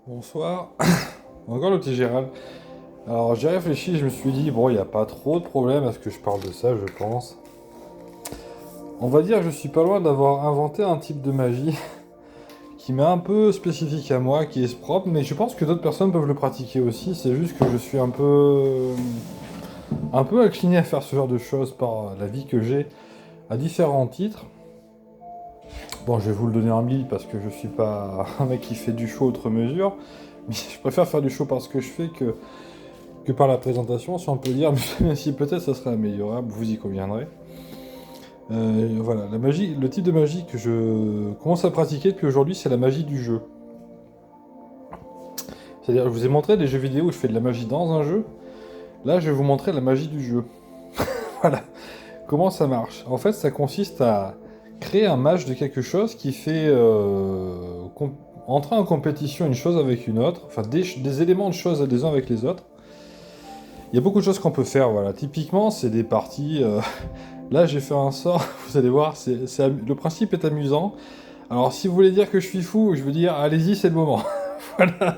Bonsoir, encore le petit Gérald. Alors j'ai réfléchi, je me suis dit, bon, il n'y a pas trop de problème à ce que je parle de ça, je pense. On va dire que je suis pas loin d'avoir inventé un type de magie qui m'est un peu spécifique à moi, qui est propre, mais je pense que d'autres personnes peuvent le pratiquer aussi, c'est juste que je suis un peu incliné à faire ce genre de choses par la vie que j'ai à différents titres. Bon, je vais vous le donner en mille parce que je suis pas un mec qui fait du show outre mesure, mais je préfère faire du show par ce que je fais que par la présentation, si on peut dire, même si peut-être ça serait améliorable, vous y conviendrez. Voilà, la magie, le type de magie que je commence à pratiquer depuis aujourd'hui, c'est la magie du jeu. C'est-à-dire, je vous ai montré des jeux vidéo où je fais de la magie dans un jeu. Là, je vais vous montrer la magie du jeu. Voilà, comment ça marche. En fait, ça consiste à créer un match de quelque chose qui fait entrer en compétition une chose avec une autre, enfin des éléments de choses les uns avec les autres. Il y a beaucoup de choses qu'on peut faire, voilà. Typiquement, c'est des parties. Là, j'ai fait un sort, vous allez voir, le principe est amusant. Alors, si vous voulez dire que je suis fou, je veux dire, allez-y, c'est le moment. Voilà.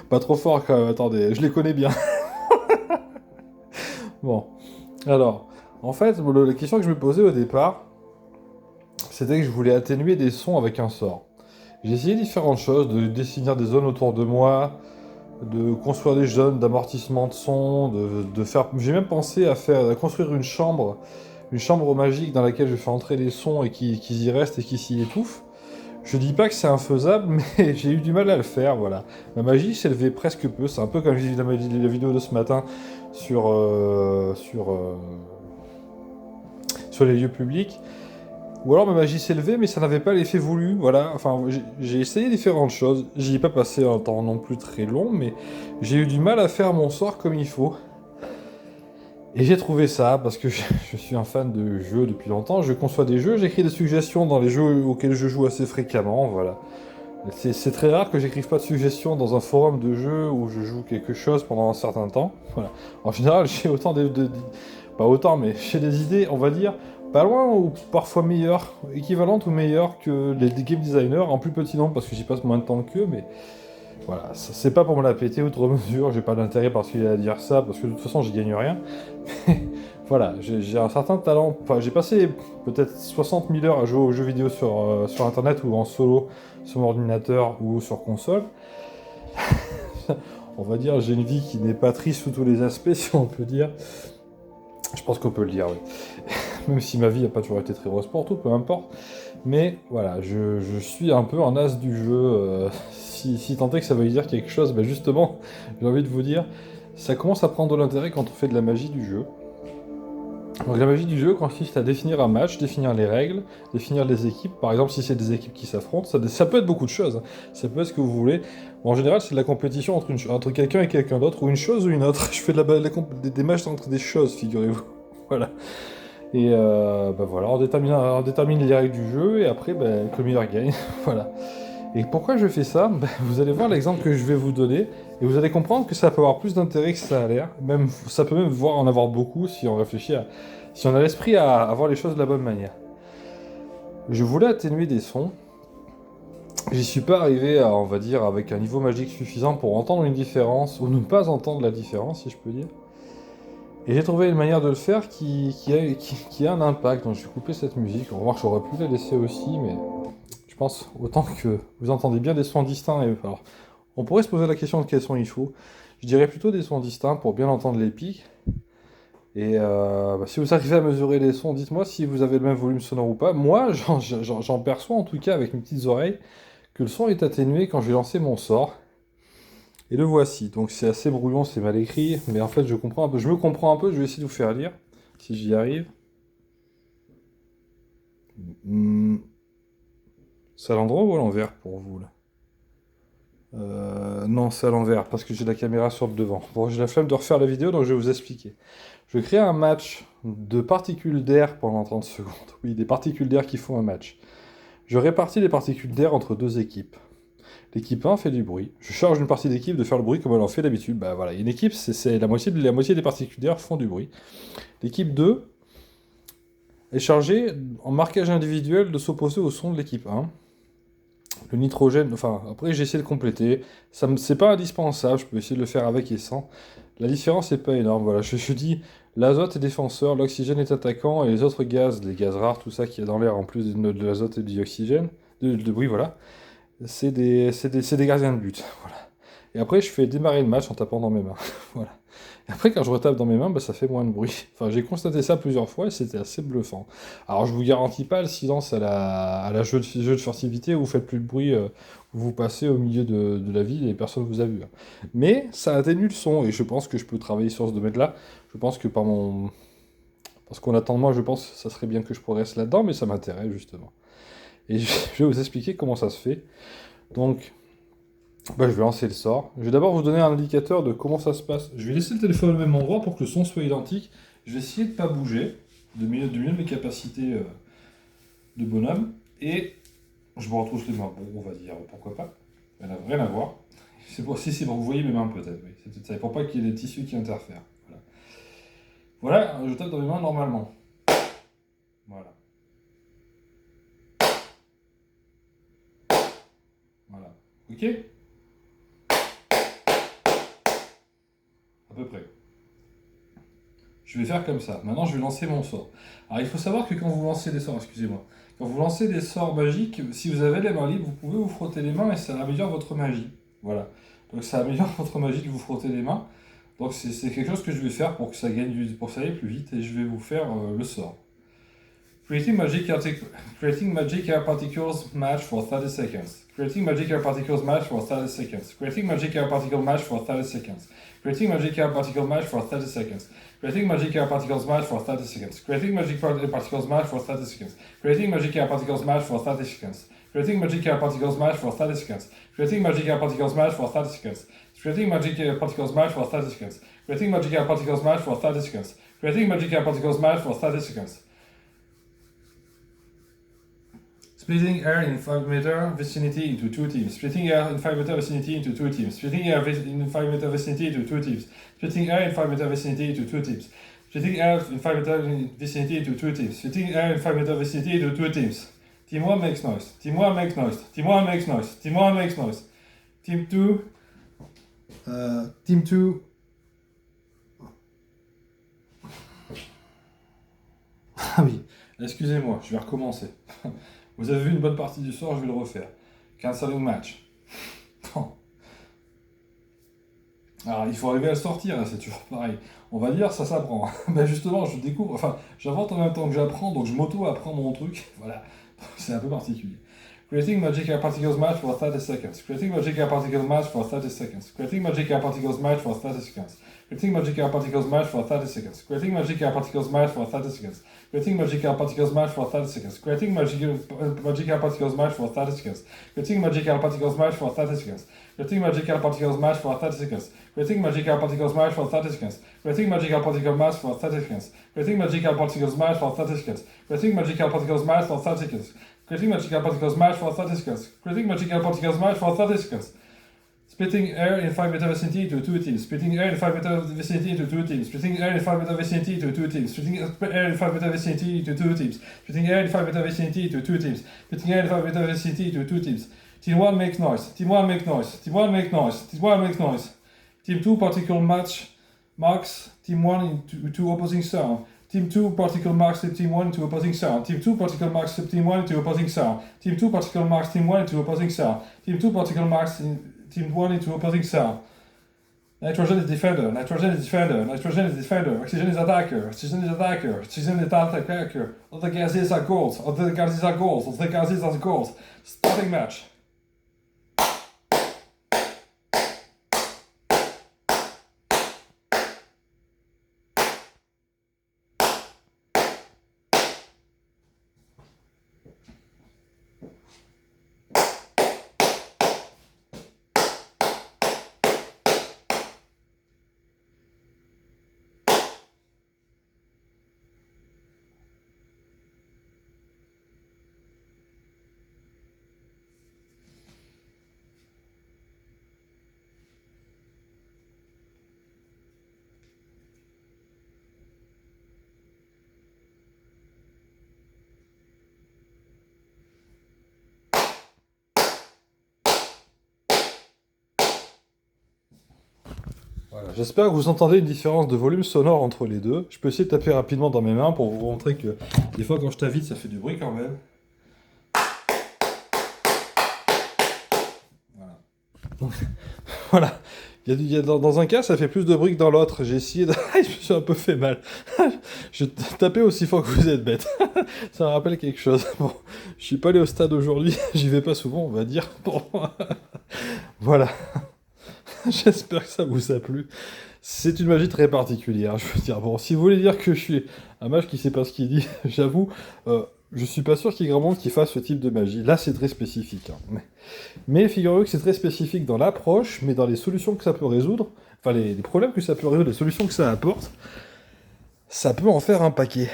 Pas trop fort quand même, attendez, je les connais bien. Bon, alors, en fait, la question que je me posais au départ, c'était que je voulais atténuer des sons avec un sort. J'ai essayé différentes choses, de dessiner des zones autour de moi, de construire des zones d'amortissement de son, de faire... J'ai même pensé à construire une chambre magique dans laquelle je fais entrer des sons et qui y restent et qui s'y étouffent. Je dis pas que c'est infaisable, mais j'ai eu du mal à le faire, voilà. Ma magie s'élevait presque peu, c'est un peu comme j'ai vu la vidéo de ce matin sur, sur les lieux publics. Ou alors ma magie s'élevait, mais ça n'avait pas l'effet voulu, voilà. Enfin, j'ai essayé différentes choses. J'y ai pas passé un temps non plus très long, mais j'ai eu du mal à faire mon sort comme il faut. Et j'ai trouvé ça, parce que je suis un fan de jeux depuis longtemps, je conçois des jeux, j'écris des suggestions dans les jeux auxquels je joue assez fréquemment, voilà. C'est très rare que j'écrive pas de suggestions dans un forum de jeu où je joue quelque chose pendant un certain temps, voilà. En général, j'ai autant pas autant, mais j'ai des idées, on va dire, pas loin ou parfois meilleures, équivalentes ou meilleures que les game designers, en plus petit nombre parce que j'y passe moins de temps qu'eux, mais voilà, c'est pas pour me la péter outre mesure, j'ai pas d'intérêt particulier à dire ça, parce que de toute façon j'y gagne rien. Voilà, j'ai un certain talent, enfin j'ai passé peut-être 60 000 heures à jouer aux jeux vidéo sur internet ou en solo sur mon ordinateur ou sur console. On va dire, j'ai une vie qui n'est pas triste sous tous les aspects, si on peut dire. Je pense qu'on peut le dire, oui. Même si ma vie n'a pas toujours été très rose pour tout, peu importe. Mais voilà, je suis un peu un as du jeu. Si tant est que ça veut dire quelque chose, ben justement, j'ai envie de vous dire, ça commence à prendre de l'intérêt quand on fait de la magie du jeu. Donc la magie du jeu consiste à définir un match, définir les règles, définir les équipes. Par exemple, si c'est des équipes qui s'affrontent, ça peut être beaucoup de choses, hein. Ça peut être ce que vous voulez. Bon, en général, c'est de la compétition entre quelqu'un et quelqu'un d'autre, ou une chose ou une autre. Je fais des matchs entre des choses, figurez-vous. Voilà. Et bah voilà, on détermine les règles du jeu, et après, bah, que le meilleur gagne. Voilà. Et pourquoi je fais ça? Bah, vous allez voir l'exemple que je vais vous donner, et vous allez comprendre que ça peut avoir plus d'intérêt que ça a l'air. Même, ça peut même voir en avoir beaucoup si on réfléchit si on a l'esprit à voir les choses de la bonne manière. Je voulais atténuer des sons. J'y suis pas arrivé, on va dire, avec un niveau magique suffisant pour entendre une différence, ou ne pas entendre la différence, si je peux dire. Et j'ai trouvé une manière de le faire qui a un impact. Donc j'ai coupé cette musique. On va voir que j'aurais pu la laisser aussi, mais je pense autant que vous entendez bien des sons distincts. Alors, on pourrait se poser la question de quels sons il faut. Je dirais plutôt des sons distincts pour bien entendre les pics. Et bah, si vous arrivez à mesurer les sons, dites-moi si vous avez le même volume sonore ou pas. Moi, j'en perçois en tout cas avec mes petites oreilles que le son est atténué quand je vais lancer mon sort. Et le voici. Donc c'est assez brouillon, c'est mal écrit, mais en fait je comprends un peu. Je me comprends un peu, je vais essayer de vous faire lire, si j'y arrive. Hmm. C'est à l'endroit ou à l'envers pour vous là? Non, c'est à l'envers, parce que j'ai la caméra sur le devant. Bon, j'ai la flemme de refaire la vidéo, donc je vais vous expliquer. Je crée un match de particules d'air pendant 30 secondes. Oui, des particules d'air qui font un match. Je répartis les particules d'air entre deux équipes. L'équipe 1 fait du bruit. Je charge une partie d'équipe de faire le bruit comme elle en fait d'habitude. Bah voilà, une équipe, c'est la moitié des particules d'air font du bruit. L'équipe 2 est chargée en marquage individuel de s'opposer au son de l'équipe 1. Le nitrogène, enfin, après j'ai essayé de compléter. C'est pas indispensable, je peux essayer de le faire avec et sans. La différence n'est pas énorme, voilà. Je dis, l'azote est défenseur, l'oxygène est attaquant, et les autres gaz, les gaz rares, tout ça qu'il y a dans l'air en plus de l'azote et du oxygène, oui, voilà, c'est des gardiens de but, voilà. Et après, je fais démarrer le match en tapant dans mes mains, voilà. Et après, quand je retape dans mes mains, bah, ça fait moins de bruit. Enfin, j'ai constaté ça plusieurs fois et c'était assez bluffant. Alors, je vous garantis pas le silence à la jeu de furtivité où vous faites plus de bruit, où vous passez au milieu de la ville et personne vous a vu, hein. Mais ça atténue le son et je pense que je peux travailler sur ce domaine-là. Je pense que parce qu'on attend de moi, je pense que ça serait bien que je progresse là-dedans, mais ça m'intéresse justement. Et je vais vous expliquer comment ça se fait. Donc, bah, je vais lancer le sort. Je vais d'abord vous donner un indicateur de comment ça se passe. Je vais laisser le téléphone au même endroit pour que le son soit identique. Je vais essayer de ne pas bouger, de mieux de mes capacités de bonhomme. Et je me retrouve les mains. Bon, on va dire pourquoi pas. Ça n'a rien à voir. C'est pour, si, vous voyez mes mains peut-être. Oui. C'est peut-être ça. Pour pas qu'il y ait des tissus qui interfèrent. Voilà, je tape dans mes mains normalement. Voilà. Voilà. Ok? À peu près. Je vais faire comme ça. Maintenant, je vais lancer mon sort. Alors, il faut savoir que quand vous lancez des sorts, excusez-moi, quand vous lancez des sorts magiques, si vous avez les mains libres, vous pouvez vous frotter les mains et ça améliore votre magie. Voilà. Donc, ça améliore votre magie de vous frotter les mains. Donc, c'est quelque chose que je vais faire pour que ça pour que ça aille plus vite et je vais vous faire le sort. Creating magic air particles match for 30 seconds. Creating magic air particles match for 30 seconds. Creating magic air particle match for 30 seconds. Creating magic air particle match for 30 seconds. Creating magic air particles match for 30 seconds. Creating magic particles match for 30 seconds. Creating magic air particles match for 30 seconds. Creating magic air particles match for 30 seconds. Creating magic air particles match for 30 seconds. Creating magic air particles match for 30 seconds. Creating magic air particles match for 30 seconds. Creating magic air particles match for 30 seconds. Splitting air in 5-meter vicinity into two teams. Splitting air in 5-meter vicinity into two teams. Splitting air in 5-meter vicinity into two teams. Splitting air in 5-meter vicinity into two teams. Splitting air in 5-meter vicinity into two teams. Splitting air in 5-meter vicinity into two teams. Team 1 makes noise. Team 1 makes noise. Team 1 makes noise. Team 1 makes noise. Team 2. Team 2. Ah oui, excusez-moi, je vais recommencer. Vous avez vu une bonne partie du sort, je vais le refaire. Canceling match. Alors, il faut arriver à le sortir, c'est toujours pareil. On va dire, ça s'apprend. Ben justement, je découvre, enfin, j'invente en même temps que j'apprends, donc je m'auto-apprends mon truc. Voilà, c'est un peu particulier. Creating magic air particles match for 30 seconds. Creating magic air particles match for 30 seconds. Creating magic air particles match for 30 seconds. Creating magic air particles match for 30 seconds. Creating magic air particles match for 30 seconds. Creating magic air particles match for 30 seconds. Creating magic air particles match for 30 seconds. Creating magic air particles match for 30 seconds. Creating magic air particles match for 30 seconds. Creating magic air particles match for 30 seconds. Creating magic air particles match for 30 seconds. Creating magic air particles match for 30 seconds. Creating magic air particles match for 30 seconds. Creating magic air particles match for 30 seconds. Creating magic air particles match for 30 seconds. Splitting air in 5-meter vicinity into two teams. Splitting air in 5-meter vicinity into two teams. Splitting air in 5-meter vicinity into two teams. Splitting air in 5-meter vicinity into two teams. Splitting air in 5-meter vicinity into two teams. Splitting air in 5-meter vicinity into two teams. Team 1 make noise. Team 1 make noise. Team 1 make noise. Team 1 make noise. Team 2 particle match marks Team 1 into two opposing sound. Team 2 particle marks Team 1 into opposing sound. Team 2 particle marks Team 1 into opposing sound. Team 2 particle marks Team 1 into opposing sound. Team 2 particle marks Team 1 into opposing sound. Nitrogen is defender. Nitrogen is defender. Nitrogen is defender. Oxygen is attacker. Oxygen is attacker. Oxygen is attacker. Other gases are goals. Other gases are goals. Other gases are goals. Starting match. Voilà, j'espère que vous entendez une différence de volume sonore entre les deux. Je peux essayer de taper rapidement dans mes mains pour vous montrer que des fois quand je t'invite ça fait du bruit quand même. Voilà. Donc, voilà. Dans un cas, ça fait plus de bruit que dans l'autre. J'ai essayé de... je me suis un peu fait mal. Je tapais aussi fort que vous êtes bête. Ça me rappelle quelque chose. Bon, je suis pas allé au stade aujourd'hui. J'y vais pas souvent, on va dire. Bon, voilà. J'espère que ça vous a plu. C'est une magie très particulière, je veux dire. Bon, si vous voulez dire que je suis un mage qui sait pas ce qu'il dit, j'avoue, je suis pas sûr qu'il y ait grand monde qui fasse ce type de magie. Là, c'est très spécifique. Hein. Mais figurez-vous que c'est très spécifique dans l'approche, mais dans les solutions que ça peut résoudre, enfin les problèmes que ça peut résoudre, les solutions que ça apporte, ça peut en faire un paquet.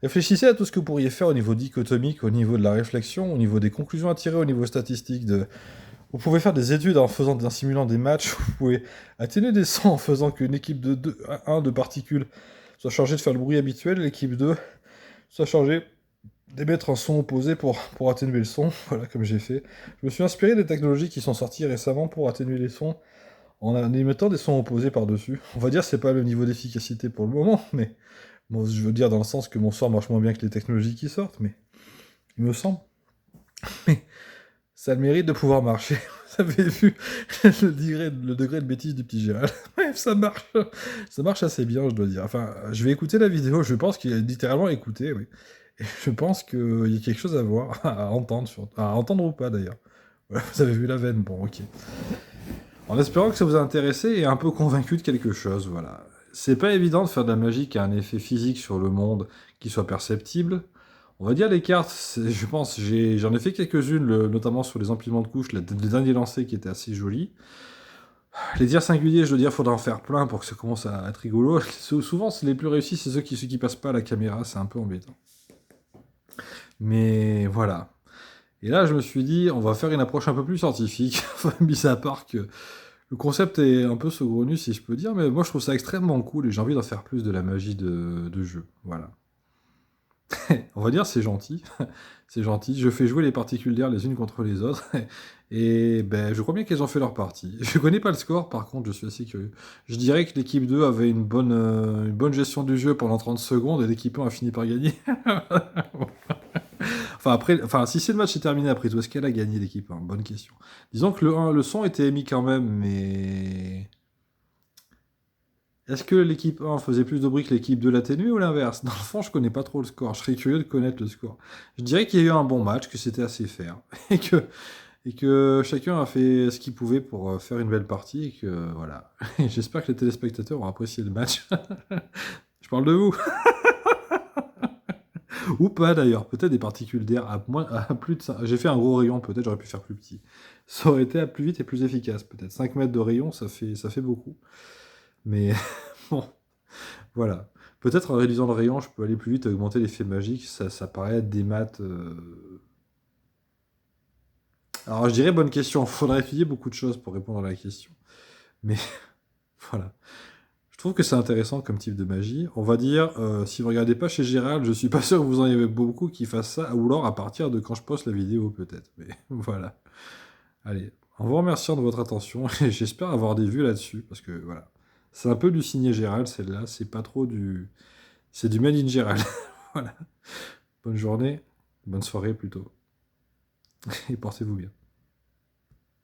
Réfléchissez à tout ce que vous pourriez faire au niveau dichotomique, au niveau de la réflexion, au niveau des conclusions à tirer, au niveau statistique. Vous pouvez faire des études en simulant des matchs, vous pouvez atténuer des sons en faisant qu'une équipe de 1 de particules soit chargée de faire le bruit habituel, l'équipe 2 soit chargée d'émettre un son opposé pour atténuer le son, voilà, comme j'ai fait. Je me suis inspiré des technologies qui sont sorties récemment pour atténuer les sons, en émettant des sons opposés par-dessus. On va dire que c'est pas le niveau d'efficacité pour le moment, mais bon, je veux dire dans le sens que mon sort marche moins bien que les technologies qui sortent, mais il me semble. Mais ça a le mérite de pouvoir marcher. Vous avez vu le degré de bêtise du petit Gérald. Bref, ça marche. Ça marche assez bien, je dois dire. Enfin, je vais écouter la vidéo, je pense qu'il a littéralement écouté, oui. Et je pense qu'il y a quelque chose à voir, à entendre, à entendre ou pas d'ailleurs. Voilà, vous avez vu la veine, bon, ok. En espérant que ça vous a intéressé et un peu convaincu de quelque chose, voilà. C'est pas évident de faire de la magie qui a un effet physique sur le monde qui soit perceptible. On va dire les cartes, je pense, j'en ai fait quelques-unes, notamment sur les empilements de couches, les derniers lancers qui étaient assez jolis. Les dires singuliers, je dois dire, faudra en faire plein pour que ça commence à être rigolo. Souvent, les plus réussis, c'est ceux qui passent pas à la caméra, c'est un peu embêtant. Mais voilà. Et là, je me suis dit, on va faire une approche un peu plus scientifique, mis à part que le concept est un peu saugrenu, si je peux dire, mais moi, je trouve ça extrêmement cool et j'ai envie d'en faire plus de la magie de jeu. Voilà. On va dire c'est gentil, c'est gentil. Je fais jouer les particules d'air les unes contre les autres, et ben je crois bien qu'elles ont fait leur partie. Je connais pas le score, par contre, je suis assez curieux. Je dirais que l'équipe 2 avait une bonne gestion du jeu pendant 30 secondes, et l'équipe 1 a fini par gagner. Enfin, si c'est le match est terminé après tout, est-ce qu'elle a gagné l'équipe 1? Bonne question. Disons que le son était émis quand même, mais... Est-ce que l'équipe 1 faisait plus de bruit que l'équipe 2 l'atténue ou l'inverse? Dans le fond, je connais pas trop le score. Je serais curieux de connaître le score. Je dirais qu'il y a eu un bon match, que c'était assez fair. Et que chacun a fait ce qu'il pouvait pour faire une belle partie. Et que voilà. J'espère que les téléspectateurs ont apprécié le match. Je parle de vous. Ou pas d'ailleurs. Peut-être des particules d'air à plus de 5... J'ai fait un gros rayon, peut-être j'aurais pu faire plus petit. Ça aurait été à plus vite et plus efficace, peut-être. 5 mètres de rayon, ça fait beaucoup. Mais bon. Voilà. Peut-être en réduisant le rayon, je peux aller plus vite, augmenter l'effet magique. Ça paraît être des maths. Alors je dirais bonne question. Il faudrait étudier beaucoup de choses pour répondre à la question. Mais voilà. Je trouve que c'est intéressant comme type de magie. On va dire, si vous regardez pas chez Gérald, je suis pas sûr que vous en ayez beaucoup qui fassent ça, ou alors à partir de quand je poste la vidéo peut-être. Mais voilà. Allez, en vous remerciant de votre attention, et j'espère avoir des vues là-dessus, parce que voilà. C'est un peu du signé Gérald, celle-là, c'est pas trop du... C'est du Made in Gérald. Voilà. Bonne journée, bonne soirée plutôt. Et portez-vous bien.